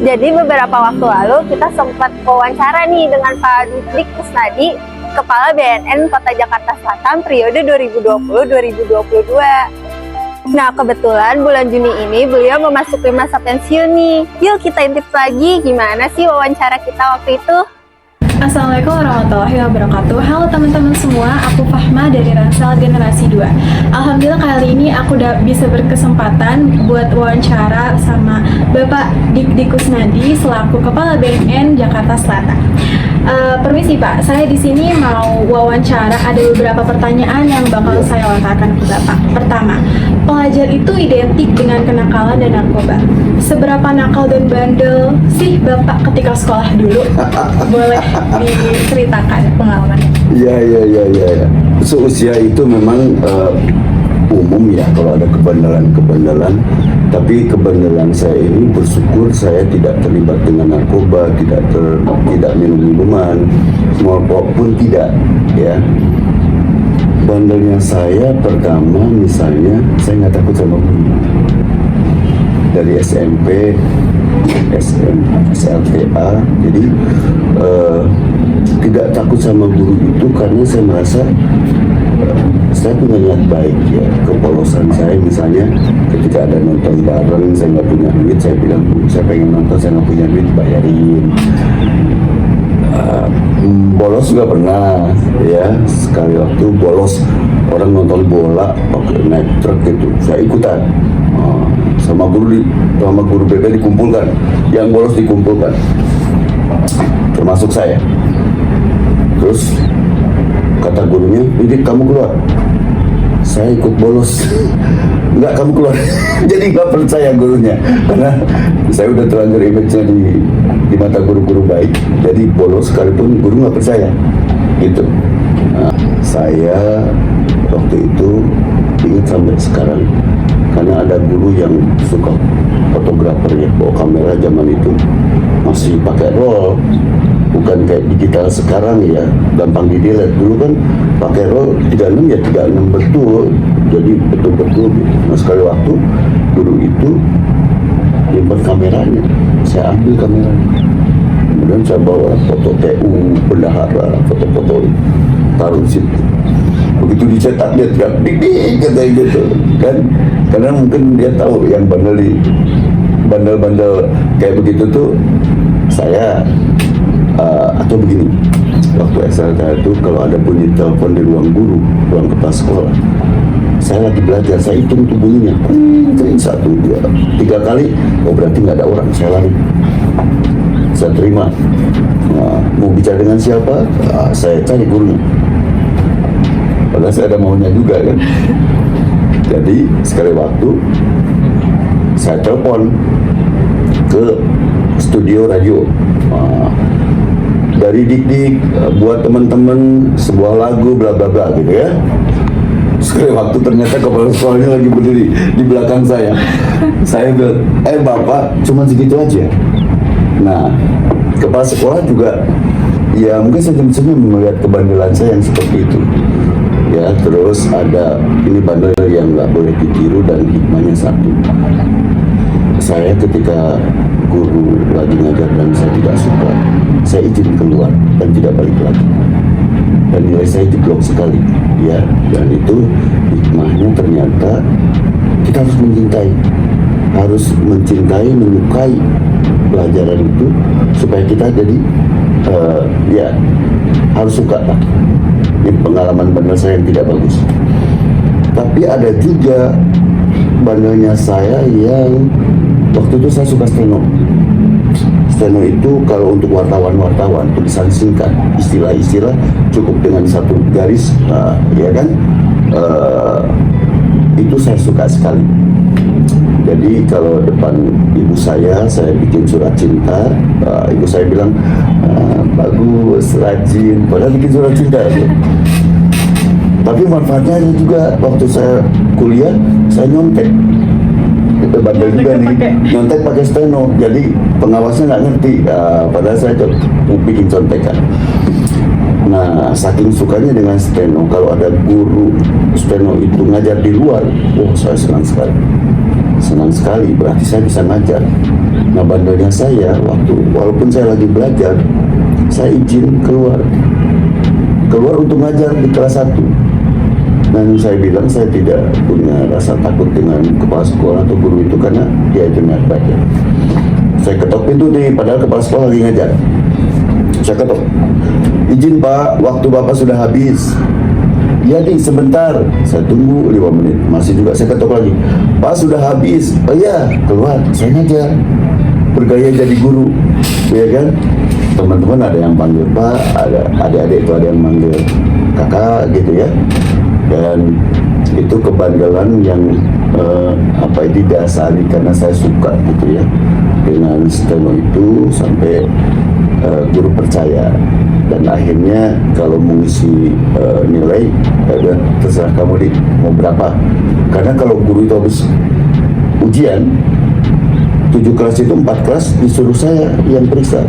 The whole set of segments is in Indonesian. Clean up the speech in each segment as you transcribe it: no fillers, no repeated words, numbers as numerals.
Jadi beberapa waktu lalu kita sempat wawancara nih dengan Pak Dik Kusnadi, Kepala BNN Kota Jakarta Selatan periode 2020-2022. Nah, kebetulan bulan Juni ini beliau memasuki masa pensiun nih. Yuk kita intip lagi gimana sih wawancara kita waktu itu. Assalamualaikum warahmatullahi wabarakatuh. Halo teman-teman semua, aku Fahma dari Ransel Generasi 2. Alhamdulillah kali ini aku udah bisa berkesempatan buat wawancara sama Bapak Dik Kusnadi selaku Kepala BNN Jakarta Selatan. Permisi Pak, saya di sini mau wawancara, ada beberapa pertanyaan yang bakal saya lontarkan ke Bapak. Pertama, pelajar itu identik dengan kenakalan dan narkoba. Seberapa nakal dan bandel sih Bapak ketika sekolah dulu? Boleh diceritakan pengalamannya? Iya. Seusia itu memang umum ya kalau ada kebandelan. Tapi kebandelan saya ini bersyukur saya tidak terlibat dengan narkoba, tidak minum minuman, merokok pun tidak, ya. Bandelnya saya pertama misalnya saya nggak takut sama guru. Dari SMP, SLTA, jadi tidak takut sama guru itu karena saya merasa saya punya niat baik ya. Kepolosan saya misalnya ketika ada nonton bareng, saya nggak punya duit, saya bilang saya pengen nonton, saya nggak punya duit, bayarin. Bolos juga pernah ya, sekali waktu bolos orang nonton bola pakai naik truk gitu, saya ikutan. Sama guru BB dikumpulkan, yang bolos dikumpulkan, termasuk saya. Terus kata gurunya, "Ini kamu keluar." Saya ikut bolos. Enggak, kamu keluar. Jadi nggak percaya gurunya, karena saya udah terlanjur image-nya di mata guru-guru baik. Jadi bolos sekalipun guru nggak percaya, gitu. Nah, saya waktu itu ingat sampai sekarang, karena ada guru yang suka fotografer ya, bawa kamera zaman itu masih pakai roll, bukan kayak digital sekarang ya, gampang di-delete. Dulu kan pakai roll 36 ya 36 betul, jadi betul-betul gitu. Nah, sekali waktu guru itu nyimpen kameranya, saya ambil kameranya, kemudian saya bawa foto TU, bendahara, foto-foto taruh di situ. Begitu dicetak dia teriak dik katanya gitu kan, karena mungkin dia tahu yang bandel kayak begitu tuh saya. Atau begini, waktu SLTA itu kalau ada bunyi telepon di ruang guru, ruang kepala sekolah, saya lagi belajar, saya hitung tuh bunyinya, 1, 2, 3 kali, oh berarti nggak ada orang, saya lari, saya terima. Mau bicara dengan siapa, saya cari gurunya, padahal saya ada maunya juga kan. Jadi sekali waktu saya telepon ke studio radio, dari Dik buat teman-teman sebuah lagu bla bla bla gitu ya. Sekali waktu ternyata kepala sekolahnya lagi berdiri di belakang saya. Saya bilang, Bapak cuma segitu aja. Nah, kepala sekolah juga ya mungkin senyum-senyum melihat kebandelan saya yang seperti itu. Ya, terus ada ini bandel yang nggak boleh ditiru dan hikmahnya satu. Saya ketika guru lagi ngajar dan saya tidak suka, saya izin keluar dan tidak balik lagi. Dan nilai saya jeblok sekali, ya. Dan itu hikmahnya ternyata kita harus mencintai, menyukai pelajaran itu supaya kita jadi ya harus suka lah. Ini pengalaman bandel saya yang tidak bagus. Tapi ada juga bandelnya saya yang waktu itu saya suka steno. Steno itu kalau untuk wartawan tulisan singkat, istilah-istilah cukup dengan satu garis, ya kan? Itu saya suka sekali. Jadi kalau depan ibu saya bikin surat cinta, ibu saya bilang, bagus, rajin, padahal bikin surat cinta itu. Tapi manfaatnya juga waktu saya kuliah, saya nyontek. Itu bandel juga nih, nyontek pakai steno, jadi pengawasnya nggak ngerti, padahal saya bikin contekan. Nah, saking sukanya dengan steno, kalau ada guru steno itu ngajar di luar, saya senang sekali, berarti saya bisa ngajar. Nah bandelnya saya walaupun saya lagi belajar, saya izin keluar untuk ngajar di kelas 1. Dan saya bilang saya tidak punya rasa takut dengan kepala sekolah atau guru itu karena dia itu niat baik. Saya ketok pintu nih, padahal kepala sekolah lagi ngajar. Saya ketok, izin Pak, waktu Bapak sudah habis. Ya nih sebentar, saya tunggu 5 menit, masih juga saya ketok lagi. Pak sudah habis. Oh iya, keluar, saya ngajar. Bergaya jadi guru, ya kan? Teman-teman ada yang panggil Pak, ada adik-adik itu ada yang manggil kakak gitu ya. Dan itu kebandelan yang didasari karena saya suka gitu ya dengan steno itu sampai guru percaya. Dan akhirnya kalau mengisi nilai udah terserah kamu di mau berapa, karena kalau guru itu habis ujian 7 kelas itu 4 kelas disuruh saya yang periksa,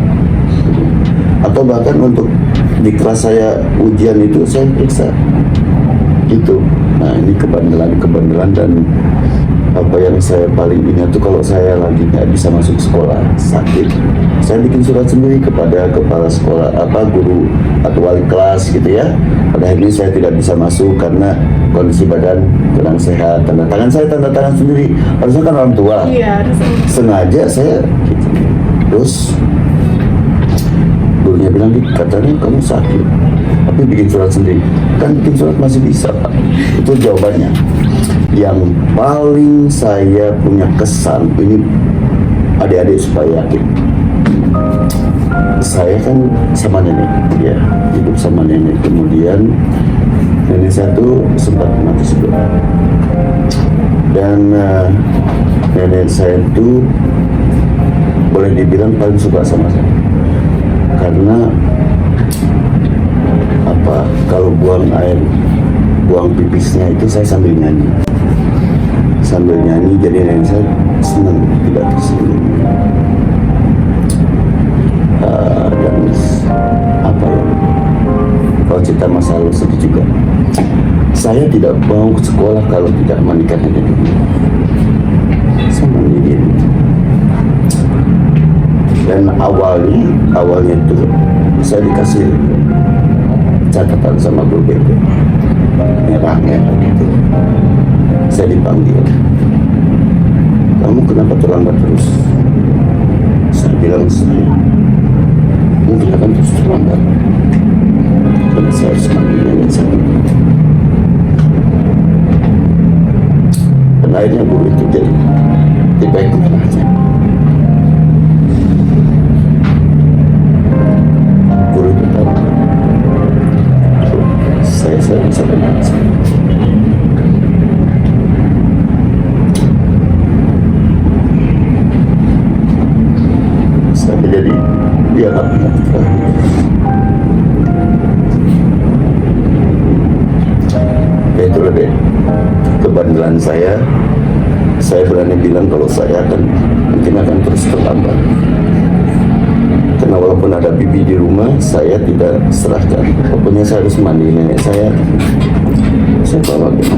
atau bahkan untuk di kelas saya ujian itu saya periksa gitu. Nah ini kebandelan dan apa yang saya paling ingat tuh kalau saya lagi nggak bisa masuk sekolah, sakit, saya bikin surat sendiri kepada kepala sekolah, guru atau wali kelas gitu ya. Pada akhirnya saya tidak bisa masuk karena kondisi badan kurang sehat. Tanda tangan sendiri, harusnya kan orang tua. Iya, Sengaja saya gitu. Terus gurunya bilang, katanya kamu sakit, tapi bikin surat sendiri. Kan bikin surat masih bisa Pak. Itu jawabannya. Yang paling saya punya kesan ini adik-adik supaya yakin. Saya kan sama nenek, ya hidup sama nenek. Kemudian nenek saya tuh sempat mati sebelum. Dan nenek saya itu boleh dibilang paling suka sama saya. Karena kalau buang pipisnya itu saya sambil nyanyi, jadi nenek saya senang, tidak tersinggung. Dan kalau cerita masa lalu sedih juga. Saya tidak mau ke sekolah kalau tidak mandikan nenek dulu. Saya mandiin. Dan awalnya itu saya dikasih catatan sama guru BK, merahnya gitu. Saya dipanggil, kamu kenapa terlambat terus? Saya bilang, saya mungkin akan terus terlambat karena saya harus manggil nenek saya. Dan akhirnya guru itu jadi baik kemana aja. Guru itu tahu saya bisa benar. Saya jadi dia tak pernah. Itu lebih kebandelan saya berani bilang kalau saya mungkin akan terus terlambat. Karena walaupun ada bibi di rumah, saya tidak serahkan. Pokoknya saya harus mandi nenek saya bawa ke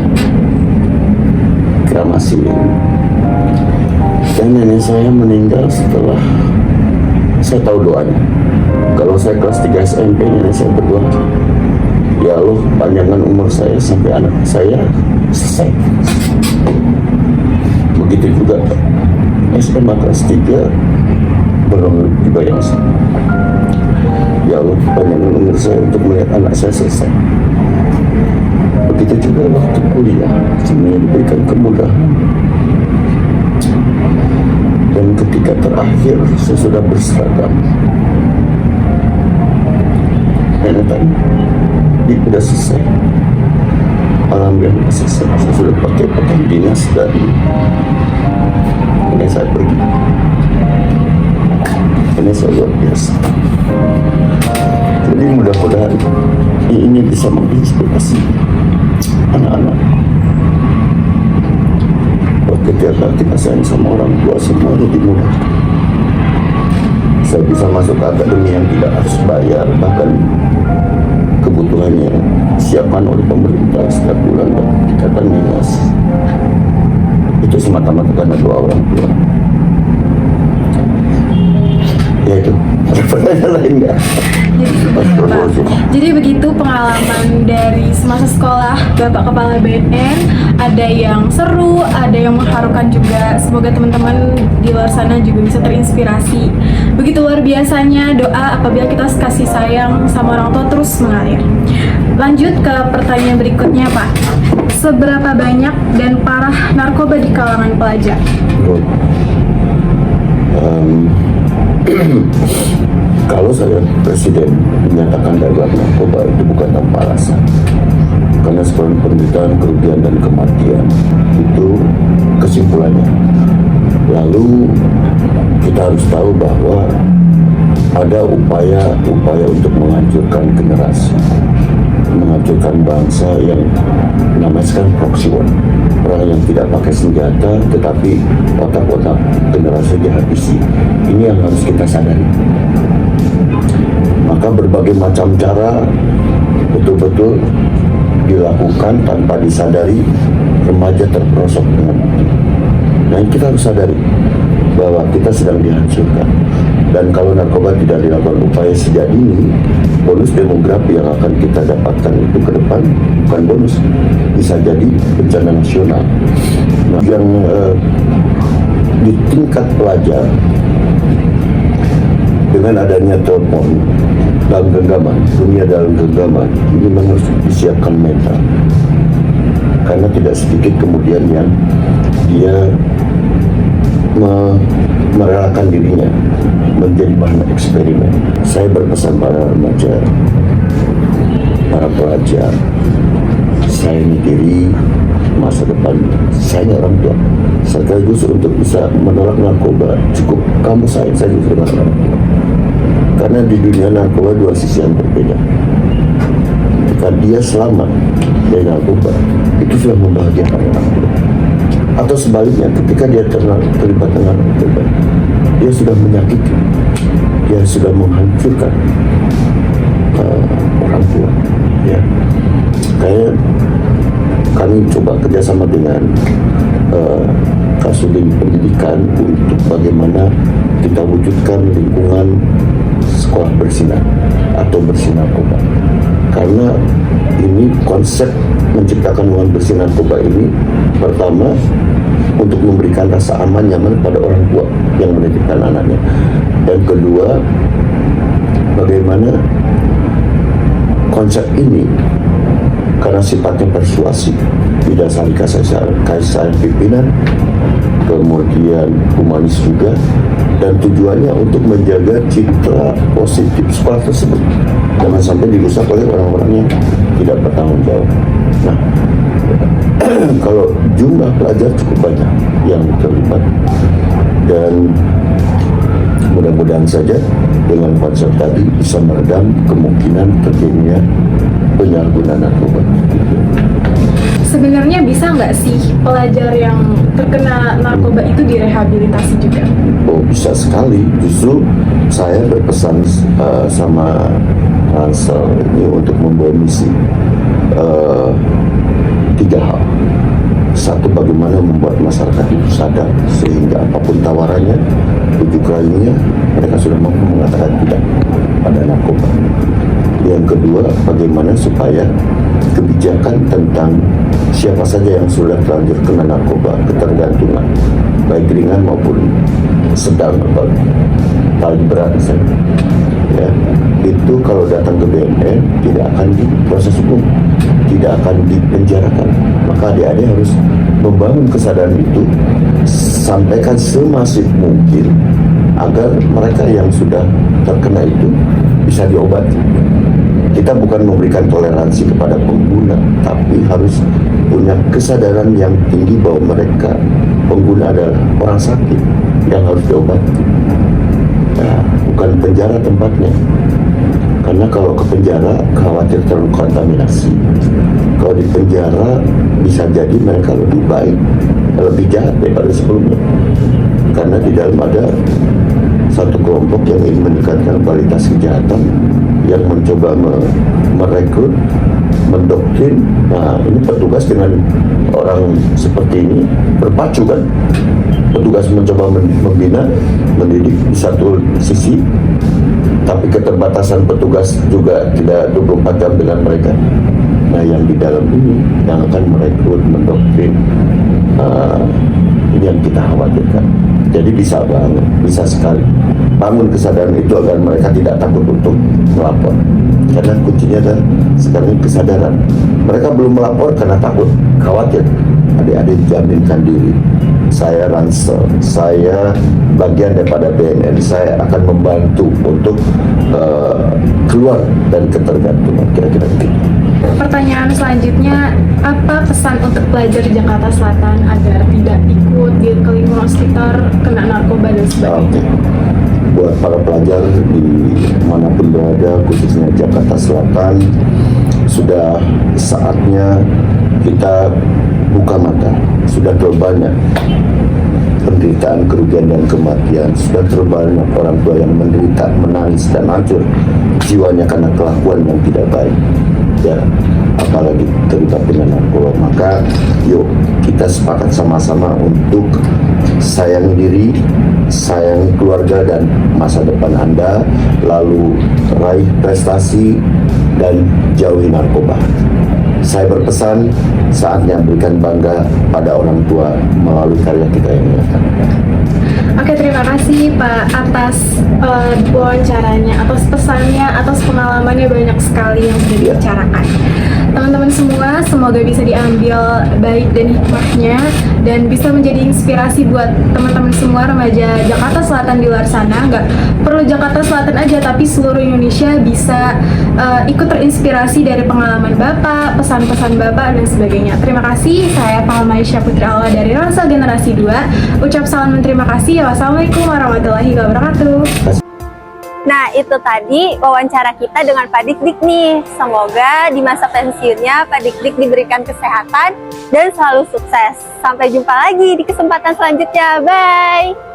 kremasi. Dan nenek saya meninggal setelah saya tahu doanya. Kalau saya kelas 3 SMP, nenek saya berdoa, ya Allah, panjangkan umur saya sampai anak saya selesai. Begitu juga SMA kelas 3 belum juga yang sama. Ya Allah, panjangkan umur saya untuk melihat anak saya selesai. Begitu juga waktu kuliah, semuanya diberikan kemudahan. Dan ketika terakhir saya sudah berseragam, nenek tadi sudah selesai. Alhamdulillah selesai. Saya sudah pakai pakaian dinas dan ini saya pergi. Ini saya luar biasa. Jadi mudah-mudahan ini bisa menginspirasi anak-anak. Ketika kita sayang sama orang tua, semua lebih mudah. Saya bisa masuk ke akademi yang tidak harus bayar, bahkan kebutuhannya siapkan oleh pemerintah setiap bulan dan ikatan dinas. Itu semata-mata karena doa orang tua. Ya itu. Ada pertanyaan lain nggak? Jadi begitu pengalaman dari semasa sekolah Bapak Kepala BNN. Ada yang seru, ada yang mengharukan juga. Semoga teman-teman di luar sana juga bisa terinspirasi. Begitu luar biasanya doa apabila kita kasih sayang sama orang tua terus mengalir. Lanjut ke pertanyaan berikutnya, Pak. Seberapa banyak dan parah narkoba di kalangan pelajar? Kalau saya presiden menyatakan darurat narkoba itu bukan tanpa alasan, karena sebuah penderitaan, kerugian dan kematian itu kesimpulannya. Lalu kita harus tahu bahwa ada upaya untuk menghancurkan generasi, menghancurkan bangsa yang namanya sekarang proxy war. Orang yang tidak pakai senjata tetapi otak-otak generasi dihabisi. Ini yang harus kita sadari. Maka berbagai macam cara betul-betul dilakukan tanpa disadari, remaja terperosok dengan itu. Nah, kita harus sadari bahwa kita sedang dihancurkan. Dan kalau narkoba tidak dilakukan upaya sejak dini, bonus demografi yang akan kita dapatkan itu ke depan bukan bonus, bisa jadi bencana nasional. Nah, yang di tingkat pelajar dengan adanya telepon dalam genggaman, dunia dalam genggaman, ini memang harus disiapkan mental. Karena tidak sedikit kemudian yang dia merelakan dirinya menjadi bahan eksperimen. Saya berpesan para remaja, para pelajar, saya diri masa depan saya orang tua, sekaligus untuk bisa menolak narkoba. Cukup kamu sayang saja dengan narkoba, karena di dunia narkoba dua sisi yang berbeda. Ketika dia selamat dari narkoba, itu sudah membahagiakan orang tua. Atau sebaliknya, ketika dia terlibat dengan narkoba, dia sudah menyakiti, dia sudah menghancurkan orang tua. Ya, kayak kami coba kerjasama dengan Kasudin Pendidikan untuk bagaimana kita wujudkan lingkungan sekolah bersinar atau bersih narkoba. Karena ini konsep menciptakan lingkungan bersih narkoba ini, pertama untuk memberikan rasa aman nyaman pada orang tua yang menitipkan anaknya, dan kedua bagaimana konsep ini karena sifatnya persuasif didasari kasih pimpinan, kemudian humanis juga, dan tujuannya untuk menjaga citra positif sekolah tersebut jangan sampai dirusak oleh orang-orang yang tidak bertanggung jawab. Nah, kalau jumlah pelajar cukup banyak yang terlibat, dan mudah-mudahan saja dengan konsep tadi bisa meredam kemungkinan terjadinya penyalahgunaan narkoba. Sebenarnya bisa nggak sih pelajar yang terkena narkoba itu direhabilitasi juga? Oh, bisa sekali. Justru saya berpesan sama Ransel ini untuk membawa misi 3 hal. Satu, bagaimana membuat masyarakat itu sadar sehingga apapun tawarannya, bujuk rayunya, mereka sudah mampu mengatakan tidak pada narkoba. Yang kedua, bagaimana supaya kebijakan tentang siapa saja yang sudah terlanjur kena narkoba, ketergantungan, baik ringan maupun sedang atau paling berat misalnya, ya, itu kalau datang ke BNN tidak akan diproses hukum, tidak akan dipenjarakan. Maka adik-adik harus membangun kesadaran itu, sampaikan semasif mungkin agar mereka yang sudah terkena itu bisa diobati. Kita bukan memberikan toleransi kepada pengguna, tapi harus punya kesadaran yang tinggi bahwa mereka pengguna adalah orang sakit yang harus diobati. Nah, bukan penjara tempatnya. Karena kalau ke penjara khawatir terkontaminasi. Kalau di penjara bisa jadi mereka lebih baik, lebih jahat daripada sebelumnya. Karena di dalam ada satu kelompok yang ingin meningkatkan kualitas kejahatan, yang mencoba merekrut mendoktrin. Nah, ini petugas dengan orang seperti ini berpacu kan. Petugas mencoba membina, mendidik di satu sisi, tapi keterbatasan petugas juga tidak 24 jam dengan mereka. Nah, yang di dalam ini yang akan merekrut, mendoktrin, ini yang kita khawatirkan. Jadi bisa banget, bisa sekali bangun kesadaran itu agar mereka tidak takut untuk melapor. Karena kuncinya adalah sekarang kesadaran. Mereka belum melapor karena takut, khawatir. Adik-adik jaminkan diri. Saya Ransel, saya bagian daripada BNN, saya akan membantu untuk keluar dari ketergantungan, kira-kira begitu. Pertanyaan selanjutnya, apa pesan untuk pelajar Jakarta Selatan agar tidak ikut di lingkungan sekitar kena narkoba dan sebagainya? Oke. Buat para pelajar di manapun berada, khususnya Jakarta Selatan, sudah saatnya kita buka mata. Sudah terlalu banyak penderitaan, kerugian, dan kematian. Sudah terlalu banyak orang tua yang menderita, menangis, dan hancur jiwanya karena kelakuan yang tidak baik. Ya, apalagi terlibat dengan narkoba. Maka yuk kita sepakat sama-sama untuk sayangi diri, sayangi keluarga dan masa depan Anda, lalu raih prestasi dan jauhi narkoba. Saya berpesan, saatnya berikan bangga pada orang tua melalui karya kita yang nyata. Oke, terima kasih Pak atas wawancaranya, atas pesannya, atas pengalamannya banyak sekali yang sudah Ya. dibicarakan. Teman-teman semua, semoga bisa diambil baik dan hikmahnya dan bisa menjadi inspirasi buat teman-teman semua remaja Jakarta Selatan di luar sana. Nggak perlu Jakarta Selatan aja, tapi seluruh Indonesia bisa ikut terinspirasi dari pengalaman Bapak, pesan-pesan Bapak, dan sebagainya. Terima kasih, saya Fahma Aisyah Putri Alwa dari Ransel Generasi 2. Ucap salam dan terima kasih. Wassalamualaikum warahmatullahi wabarakatuh. Nah, itu tadi wawancara kita dengan Pak Dik-Dik nih. Semoga di masa pensiunnya Pak Dik-Dik diberikan kesehatan dan selalu sukses. Sampai jumpa lagi di kesempatan selanjutnya. Bye!